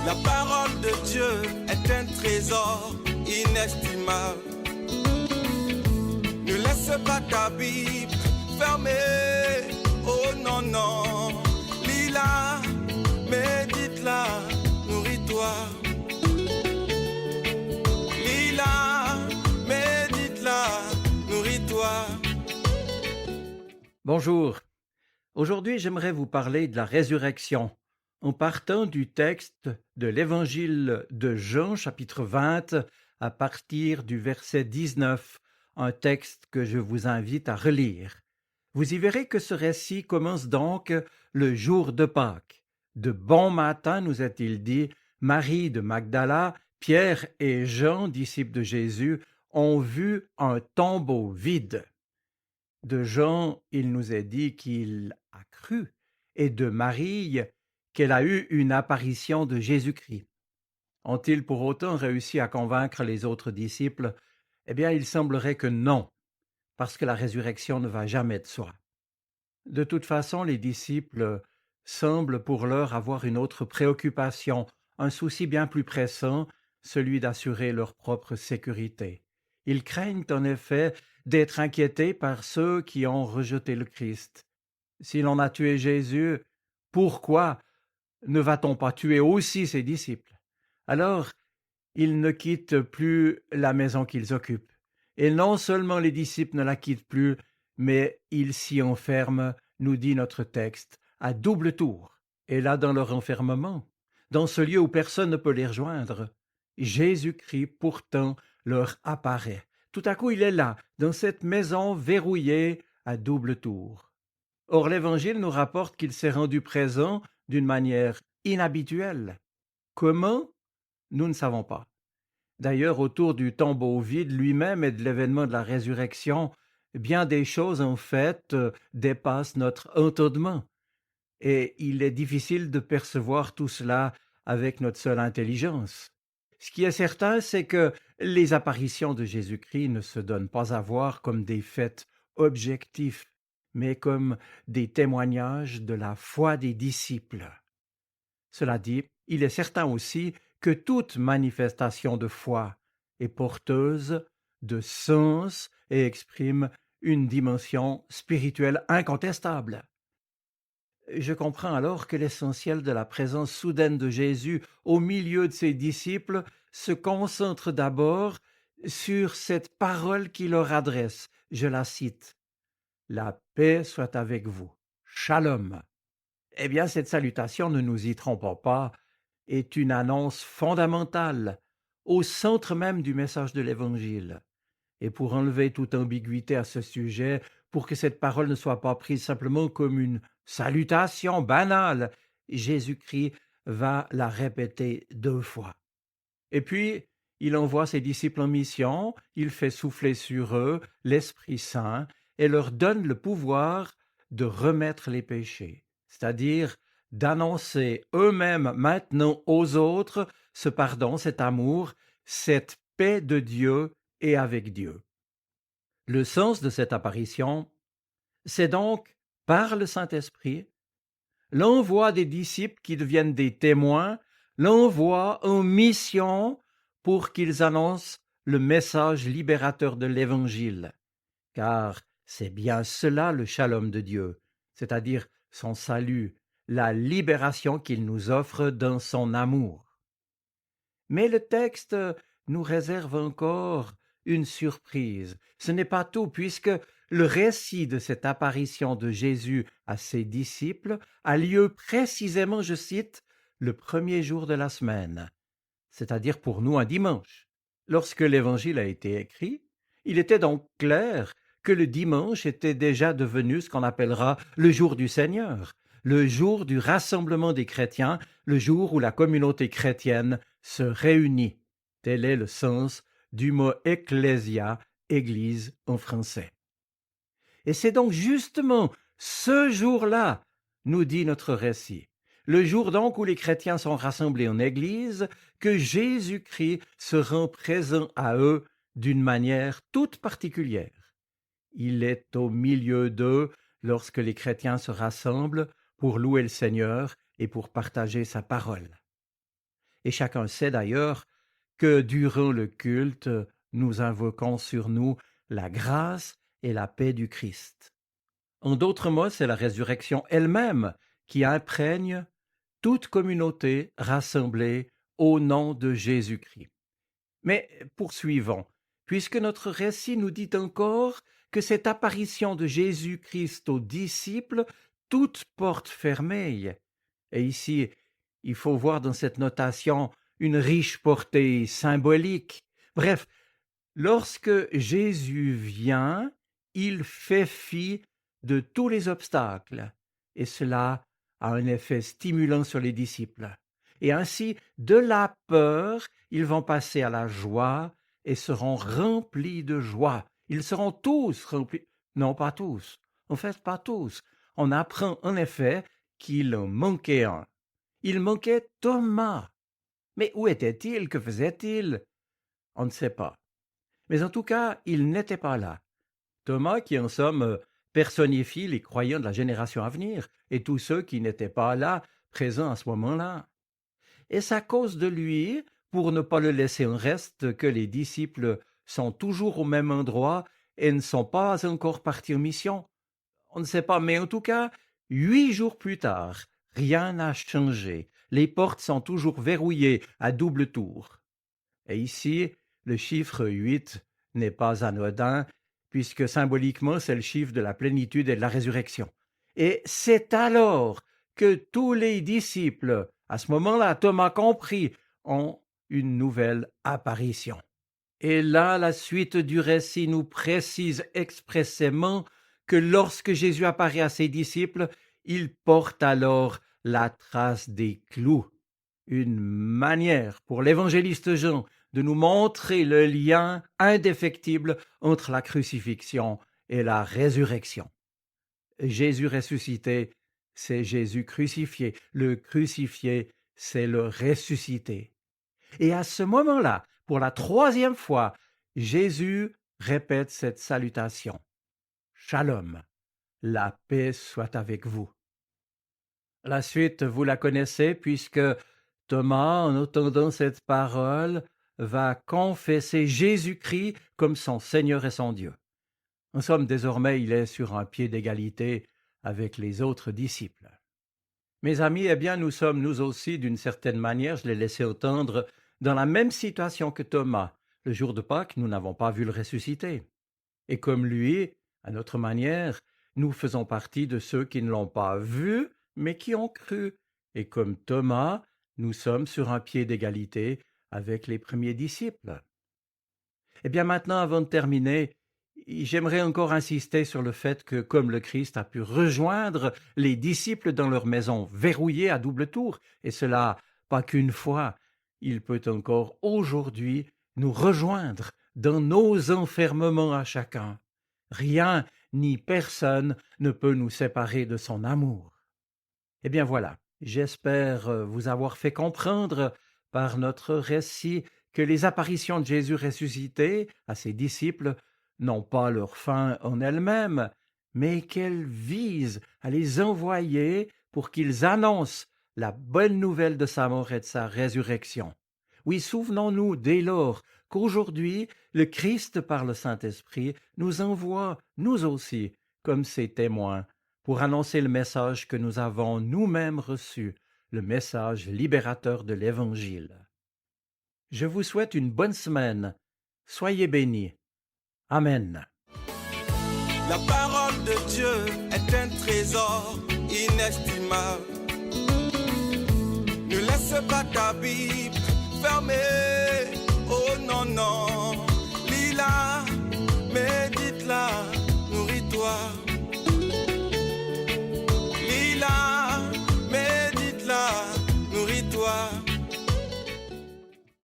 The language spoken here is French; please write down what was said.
La parole de Dieu est un trésor inestimable. Ne laisse pas ta Bible fermée. Oh non, non. Lis-la, médite-la, nourris-toi. Lis-la, médite-la, nourris-toi. Bonjour. Aujourd'hui, j'aimerais vous parler de la résurrection en partant du texte de l'Évangile de Jean, chapitre 20, à partir du verset 19, un texte que je vous invite à relire. Vous y verrez que ce récit commence donc le jour de Pâques. De bon matin, nous est-il dit, Marie de Magdala, Pierre et Jean, disciples de Jésus, ont vu un tombeau vide. De Jean, il nous est dit qu'il a cru, et de Marie, qu'elle a eu une apparition de Jésus-Christ. Ont-ils pour autant réussi à convaincre les autres disciples? Eh bien, il semblerait que non, parce que la résurrection ne va jamais de soi. De toute façon, les disciples semblent pour l'heure avoir une autre préoccupation, un souci bien plus pressant, celui d'assurer leur propre sécurité. Ils craignent en effet d'être inquiétés par ceux qui ont rejeté le Christ. Si l'on a tué Jésus, pourquoi ne va-t-on pas tuer aussi ses disciples? Alors, ils ne quittent plus la maison qu'ils occupent. Et non seulement les disciples ne la quittent plus, mais ils s'y enferment, nous dit notre texte, à double tour. Et là, dans leur enfermement, dans ce lieu où personne ne peut les rejoindre, Jésus-Christ pourtant leur apparaît. Tout à coup, il est là, dans cette maison verrouillée à double tour. Or, l'Évangile nous rapporte qu'il s'est rendu présent d'une manière inhabituelle. Comment? Nous ne savons pas. D'ailleurs, autour du tombeau vide lui-même et de l'événement de la résurrection, bien des choses en fait dépassent notre entendement. Et il est difficile de percevoir tout cela avec notre seule intelligence. Ce qui est certain, c'est que les apparitions de Jésus-Christ ne se donnent pas à voir comme des faits objectifs, mais comme des témoignages de la foi des disciples. Cela dit, il est certain aussi que toute manifestation de foi est porteuse de sens et exprime une dimension spirituelle incontestable. Je comprends alors que l'essentiel de la présence soudaine de Jésus au milieu de ses disciples se concentre d'abord sur cette parole qu'il leur adresse. Je la cite. La paix soit avec vous. Shalom. Eh bien, cette salutation, ne nous y trompons pas, est une annonce fondamentale, au centre même du message de l'Évangile. Et pour enlever toute ambiguïté à ce sujet, pour que cette parole ne soit pas prise simplement comme une salutation banale, Jésus-Christ va la répéter 2 fois. Et puis, il envoie ses disciples en mission, il fait souffler sur eux l'Esprit Saint et leur donne le pouvoir de remettre les péchés, c'est-à-dire d'annoncer eux-mêmes maintenant aux autres ce pardon, cet amour, cette paix de Dieu et avec Dieu. Le sens de cette apparition, c'est donc, par le Saint-Esprit, l'envoi des disciples qui deviennent des témoins, l'envoi en mission pour qu'ils annoncent le message libérateur de l'Évangile. Car c'est bien cela le shalom de Dieu, c'est-à-dire son salut, la libération qu'il nous offre dans son amour. Mais le texte nous réserve encore une surprise. Ce n'est pas tout, puisque le récit de cette apparition de Jésus à ses disciples a lieu précisément, je cite, le premier jour de la semaine, c'est-à-dire pour nous un dimanche. Lorsque l'Évangile a été écrit, il était donc clair que le dimanche était déjà devenu ce qu'on appellera le jour du Seigneur, le jour du rassemblement des chrétiens, le jour où la communauté chrétienne se réunit. Tel est le sens du mot ecclésia, église en français. Et c'est donc justement ce jour-là, nous dit notre récit, le jour donc où les chrétiens sont rassemblés en église, que Jésus-Christ se rend présent à eux d'une manière toute particulière. Il est au milieu d'eux lorsque les chrétiens se rassemblent pour louer le Seigneur et pour partager sa parole. Et chacun sait d'ailleurs que durant le culte, nous invoquons sur nous la grâce et la paix du Christ. En d'autres mots, c'est la résurrection elle-même qui imprègne toute communauté rassemblée au nom de Jésus-Christ. Mais poursuivons, puisque notre récit nous dit encore que cette apparition de Jésus-Christ aux disciples, toute porte fermée. Et ici, il faut voir dans cette notation une riche portée symbolique. Bref, lorsque Jésus vient, il fait fi de tous les obstacles, et cela a un effet stimulant sur les disciples. Et ainsi, de la peur, ils vont passer à la joie et seront remplis de joie. Ils seront tous remplis. Non, pas tous. En fait, pas tous. On apprend en effet qu'il en manquait un. Il manquait Thomas. Mais où était-il? Que faisait-il? On ne sait pas. Mais en tout cas, il n'était pas là. Thomas, qui en somme personnifie les croyants de la génération à venir, et tous ceux qui n'étaient pas là, présents à ce moment-là. Est-ce à cause de lui, pour ne pas le laisser en reste, que les disciples sont toujours au même endroit et ne sont pas encore partis en mission? On ne sait pas, mais en tout cas, 8 jours plus tard, rien n'a changé. Les portes sont toujours verrouillées à double tour. Et ici, le chiffre 8 n'est pas anodin, puisque symboliquement, c'est le chiffre de la plénitude et de la résurrection. Et c'est alors que tous les disciples, à ce moment-là, Thomas compris, ont une nouvelle apparition. Et là, la suite du récit nous précise expressément que lorsque Jésus apparaît à ses disciples, il porte alors la trace des clous. Une manière pour l'évangéliste Jean de nous montrer le lien indéfectible entre la crucifixion et la résurrection. Jésus ressuscité, c'est Jésus crucifié. Le crucifié, c'est le ressuscité. Et à ce moment-là, pour la 3e fois, Jésus répète cette salutation. Shalom, la paix soit avec vous. La suite, vous la connaissez, puisque Thomas, en entendant cette parole, va confesser Jésus-Christ comme son Seigneur et son Dieu. En somme, désormais, il est sur un pied d'égalité avec les autres disciples. Mes amis, eh bien, nous sommes nous aussi, d'une certaine manière, je l'ai laissé entendre, dans la même situation que Thomas. Le jour de Pâques, nous n'avons pas vu le ressusciter. Et comme lui, à notre manière, nous faisons partie de ceux qui ne l'ont pas vu, mais qui ont cru. Et comme Thomas, nous sommes sur un pied d'égalité avec les premiers disciples. Eh bien maintenant, avant de terminer, j'aimerais encore insister sur le fait que, comme le Christ a pu rejoindre les disciples dans leur maison verrouillée à double tour, et cela pas qu'une fois, il peut encore aujourd'hui nous rejoindre dans nos enfermements à chacun. Rien ni personne ne peut nous séparer de son amour. Eh bien voilà, j'espère vous avoir fait comprendre par notre récit que les apparitions de Jésus ressuscité à ses disciples n'ont pas leur fin en elles-mêmes, mais qu'elles visent à les envoyer pour qu'ils annoncent la bonne nouvelle de sa mort et de sa résurrection. Oui, souvenons-nous dès lors qu'aujourd'hui, le Christ par le Saint-Esprit nous envoie, nous aussi, comme ses témoins, pour annoncer le message que nous avons nous-mêmes reçu, le message libérateur de l'Évangile. Je vous souhaite une bonne semaine. Soyez bénis. Amen. La parole de Dieu est un trésor inestimable. Ne laisse pas ta Bible fermée. Oh non, non.